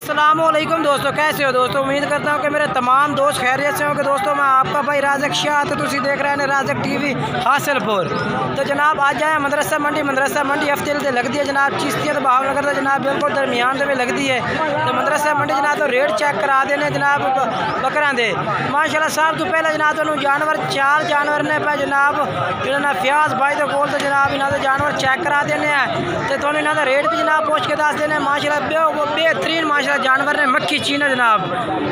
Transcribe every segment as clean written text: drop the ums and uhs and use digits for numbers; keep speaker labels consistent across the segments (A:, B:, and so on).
A: अस्सलामुअलैकुम दोस्तों, कैसे हो दोस्तों। उम्मीद करता हूँ कि मेरे तमाम दोस्त खैरियत से होंगे। दोस्तों मैं आपका भाई राज़क शाह, तो तुम देख रहे हैं राज़क टीवी हासिलपुर। तो जनाब आज जाए मदरसा मंडी हफ्ते से लगती है जनाब। चिश्तिया तो भावनगर तो जनाब बिल्कुल दरमियान से भी लगती है। तो मदरसा मंडी जनाब तो रेट चेक करा देने जनाब बकरा दे माशाल्लाह। साहब तो पहले जनाब तो जानवर 4 जानवर ने पे जनाब जो ना फ्याज भाई तो कोल तो जनाब इन्होंने जानवर चेक करा देने हैं। तो इन्होंने रेट भी जनाब पूछ के दस देने माशाल्लाह। बेहतरीन माशाल्लाह जानवर ने मक्खी चीना जनाब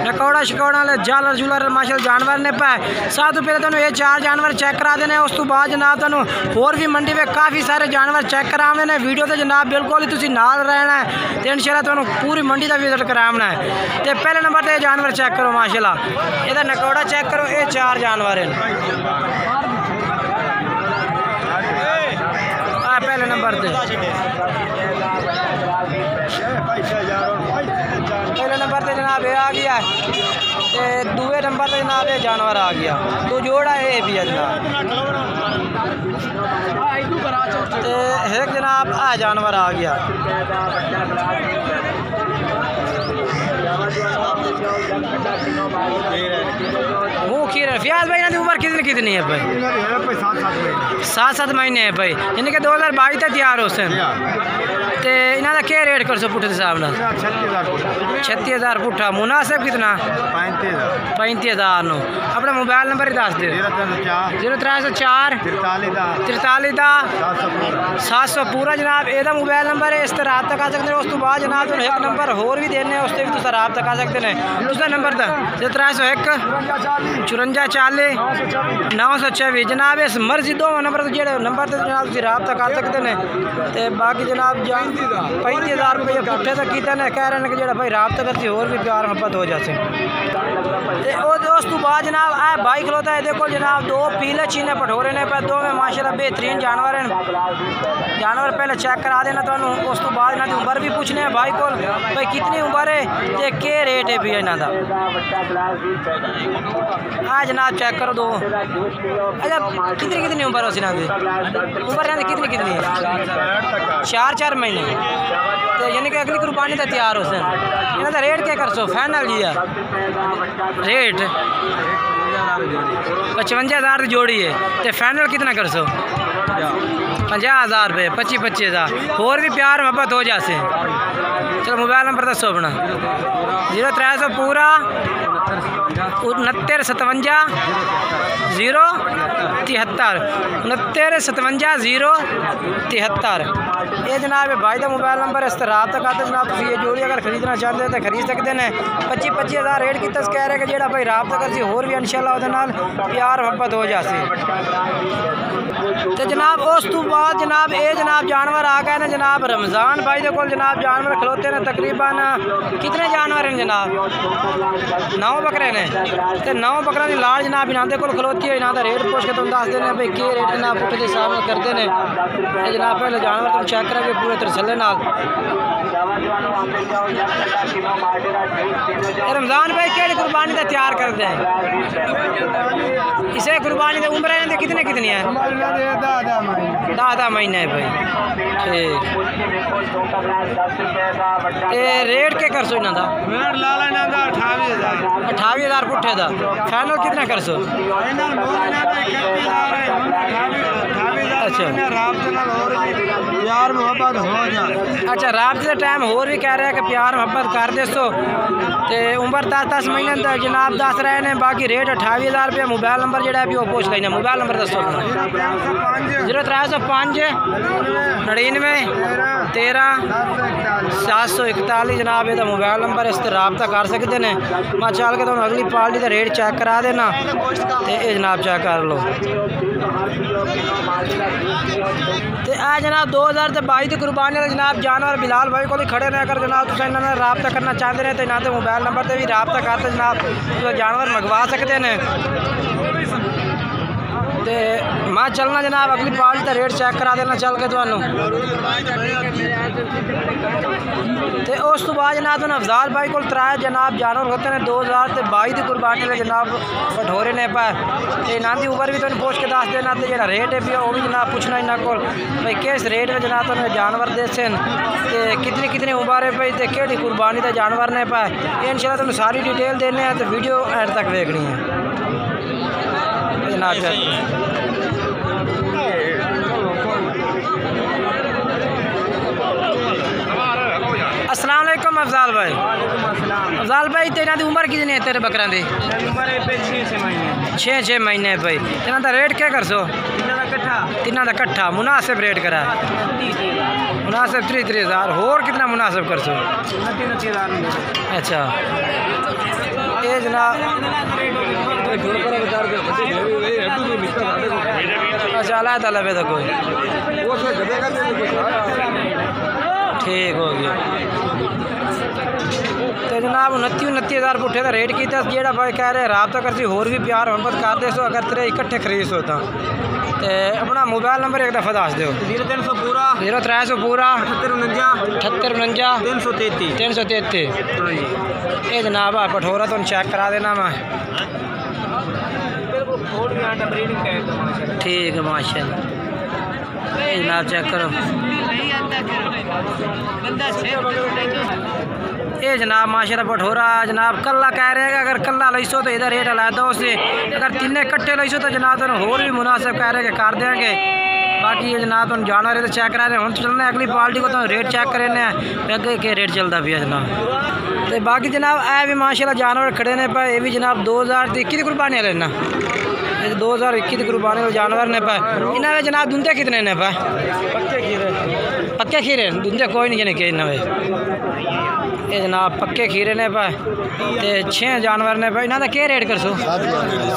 A: नकौड़ा शिकौड़ा जालर जूलर माशाल्लाह जानवर ने पाए। साथ तो पहले तुम ये 4 जानवर चेक करा देने। उस तो बाद जनाब तुम होर भी मंडी में काफ़ी सारे जानवर चेक कराने ने। वीडियो तो जनाब बिल्कुल ही तुम नाल रहना है। तो इंशाल्लाह तुम पूरी मंडी का विजिट कराना है। तो पहले नंबर पर जानवर चेक करो माशाल्लाह। ये नकौड़ा चेक करो, ये 4 जानवर हैं। पहले नंबर पे जनाब ये आ गया है। दूसरे नंबर पे जनाब ये जानवर आ गया। तो जोड़ा ये भी है जनाब। एक जनाब आ जानवर आ गया। वो खीर फ्याज भाई ना उम्र कितनी है भाई? 7 महीने है भाई। यानी कि 2022 तक तैयार हो सन। तो इन्होंने क्या रेट कर सो पुट्ठे के हिसाब न? 36,000 पुट्ठा। मुनासिब कितना? 35,000 नो। अपना मोबाइल नंबर ही दस दे। 0304 43 700 पूरा जनाब एदा मोबाइल नंबर है। इस तरह रब्ता कर सकते हैं। उस तो बाद जनाब तुम एक नंबर होर भी देने उस पर भी तुम रब्ता कर सकते हैं। उसका नंबर था 0301 54 40 924 जनाब। इस मर्जी 2 नंबर जो नंबर से जनाब रब्ता कर सकते हैं। तो बाकी जनाब 35,000 रुपये पुट्ठे तक किया ने कह रहे हैं कि जो भाई रब्ता करती होर भी प्यार मोहब्बत हो जाते। उस तो बाद जनाब आ भाई खलोता है। देखो जनाब 2 पीले चीने पठोरे ने पे 2 में माशाल्लाह बेहतरीन जानवर हैं। जानवर पहले चेक करा देना तो उस तो बाद इन्होंने उम्र भी पूछने हैं भाई को भाई कितनी उम्र है तो क्या रेट है भी इन्हों का। हाँ जनाब चेक करो 2। अच्छा कितनी उम्र हो इन्हों की? उम्र इन्होंने कितनी है? 4 महीने। तो यानी कि अगली कुर्बानी तो तैयार हो सन। इन्हों का रेट क्या कर सो फाइनल जी है रेट? 55,000 जोड़ी है। तो फाइनल कितना कर सो? 50,000 रुपये 25,000 और भी प्यार मोहब्बत हो जाते। चलो मोबाइल नंबर दसो अपना। 0300 पूरा 69 57 0 73 69 57 0 73। ये जनाब भाई का मोबाइल नंबर इस तरह तक आता जनाब। तुम ये जोड़ी अगर खरीदना चाहते हैं तो खरीद सकते हैं। 25,000 रेट की तस कह रहे हैं कि जो भाई रब्ता कर होर भी इंशाल्लाह प्यार मोहब्बत हो जाती। तो जनाब उस तो बाद जनाब ये जनाब जानवर आ गए ना जनाब रमज़ान भाई को जनाब जानवर खलोते हैं। तकरीबन कितने जानवर हैं जनाब? 9 बकरे ने। तो 9 बकरा की लाड़ जनाब इन्होंने को खलोती है। इन्हों का रेट पूछ के तुम दस देने भाई के रेट जनाब पुट्ठे के हिसाब में करते हैं। जनाब पहले जानवर तुम चेक करोगे पूरे तसल्ले नाल। रमज़ान भाई केड़ी कुर्बानी का तैयार करते हैं? इसे कुर्बानी की उम्र है कितनी है? 10 महीने है भाई। ठीक रेट क्या कर सो इन्हों का? 28,000 पुट्ठे का। फाइनल कितना कर सो? अच्छा प्यार मोहब्बत हो जाए। अच्छा रब्ते का टाइम होर भी कह रहे हैं कि प्यार मोहब्बत कर दे सो। तो उम्र 10 महीने तक जनाब दस रहे हैं। बाकी रेट 28,000 रुपये। मोबाइल नंबर जो भी वो पूछ लेना। मोबाइल नंबर दसो 0305 99 13 741 जनाब ये मोबाइल नंबर इस पर रब्ता कर सकते हैं। मैं चल के तुम अगली पार्टी का रेट चेक करा देना। तो ये जनाब चेक कर लो। तो आ जनाब 2022 की कुर्बानी वाले जनाब जानवर बिलाल भाई को खड़े ने। अगर जनाब तुम इन्होंने रब्ता करना चाहते हैं तो इन्होंने मोबाइल नंबर से भी रब्ता करते जनाब जानवर मंगवा सकते हैं। तो मैं चलना जनाब अगली पार्टी का रेट चेक करा देना चल के थानू। तो उस तो बाद जनाब तुम अफजाल भाई को त्राए जनाब जानवर होते हैं 2022 की कुर्बानी में जनाब कठोरे ने पा इन्हों की उम्र भी तुम पूछ के दस देना तो जो रेट है भी वो भी जनाब पूछना इन्हों को भाई किस रेट में जनाब तुम जानवर देते हैं तो कितनी कितनी उम्र है भाई तो कि कुर्बानी का जानवर ने पा इंशाल्लाह तुम सारी डिटेल देने हैं तो वीडियो एंड तक देखनी है जनाब। अस्सलाम वालेकुम अफजाल भाई। अफजाल भाई तेरा की उम्र कितनी है तेरे बकरा की? 6 महीने भाई। इन्हों का रेट क्या कर सो? तिना का कट्ठा मुनासिब रेट करा मुनासिब 30,000 होर कितना मुनासिब कर सो? अच्छा ये जनाब अच्छा अल्लाह ताला पे तो कोई ठीक हो गया। तो जनाब 29,000 पुट्ठे का रेट किया जो भाई कह रहे रबता कर सी होर भी प्यार मोहब्बत कर दे सो अगर तेरे इकट्ठे खरीद सो तो अपना मोबाइल नंबर एक दफ़ा दस दो। 0300 पूरा 78 333 ये जनाब कठोरा तुम चेक करा देना मैं ठीक है माशाल्लाह। ये जनाब चेक करो ये जनाब माशाल्लाह पठोरा जनाब कल्ला कह रहे हैं अगर कल्ला लईसो तो इधर रेट अलहदा उससे अगर तीन कट्टे लईसो तो जनाब तुम होर भी मुनासिब कह रहे हैं कर देंगे। बाकी ये जनाब तुम जानवर है तो चेक करा रहे हैं हम चलना अगली पार्टी को तो रेट चेक करें अगे के रेट चलता पिया जनाब। तो बाकी जनाब ए भी माशाल्लाह जानवर खड़े ने पे ये भी जनाब 2021 की कुर्बानी लेना 2021 की कुर्बानी जानवर ने पे इन्हें जनाब दुंदे कितने ने पे? पक्के खीरे दुंदे कोई नहीं जने के नवे ये जनाब पक्के खीरे ने पे ते 6 जानवर ने पे इन्हों का क्या रेट कर सो?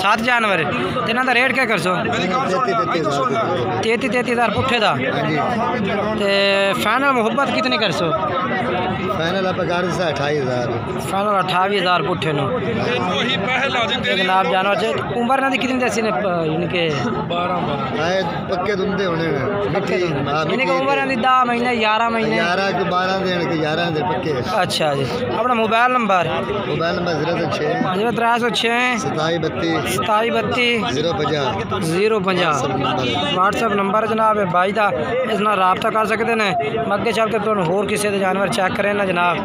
A: 7 जानवर तो इन्हों का रेट क्या कर सो? 33,000 पुट्ठे का ते फाइनल मोहब्बत कितनी कर सो?
B: फाइनल आप कर 28,000
A: फाइनल 28,000 पुट्ठे नो जनाब जानवर से उम्र ना कितनी दसी ने इनके 12
B: पक्के दुंदे होने
A: इनके उम्र ना 10 महीने 11 महीने
B: 11 के 12 देने के 11 दे पक्के। अच्छा
A: जी अपना मोबाइल नंबर
B: 0306 2732 050
A: व्हाट्सएप नंबर जनाब है भाई का इस नाल रबता कर सकते हैं। अगे चल के तुम होर किसी के जानवर चेक करें ना जनाब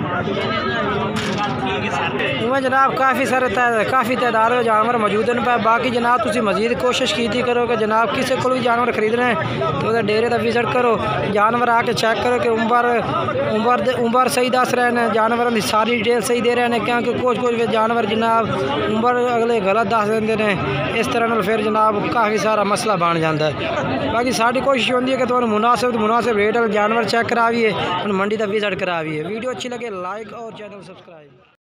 A: उमें जनाब काफ़ी तादाद में जानवर मौजूद हैं। बाकी जनाब तुम मजीद कोशिश की करो कि जनाब किसी को भी जानवर खरीदना है तो डेरे का विजिट करो जानवर आके चेक करो कि उम्र सही दस रहे हैं जानवरों की सारी डिटेल सही दे रहे हैं क्योंकि कुछ जानवर जनाब उम्र अगले गलत दस देंगे ने इस तरह फिर जनाब काफ़ी सारा मसला बन जाता है। बाकी साड़ी कोशिश होती है कि तुम्हें मुनासिब रेट जानवर चेक कराइए मंडी का विजिट कराइए। वीडियो अच्छी लगे लाइक और चैनल सब्सक्राइब।